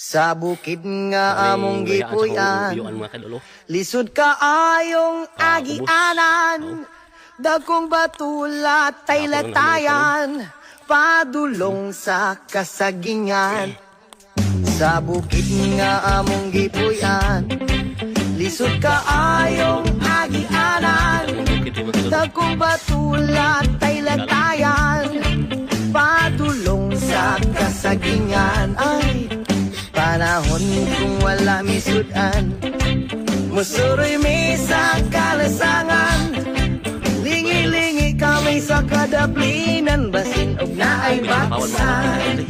Sa bukid nga among gipuy-an, lisod ka ayong agianan, dagkong batulat tay latayan, padulong sa kasagingan. Sa bukid nga among gipuy-an, lisod ka ayong agianan, dagkong batulat tay latayan, padulong sa kasagingan. Ay, panahon kung wala misudan, musuroy may sa kalasangan, lingi-lingi kami sa kadaplinan, basin og naay batasan.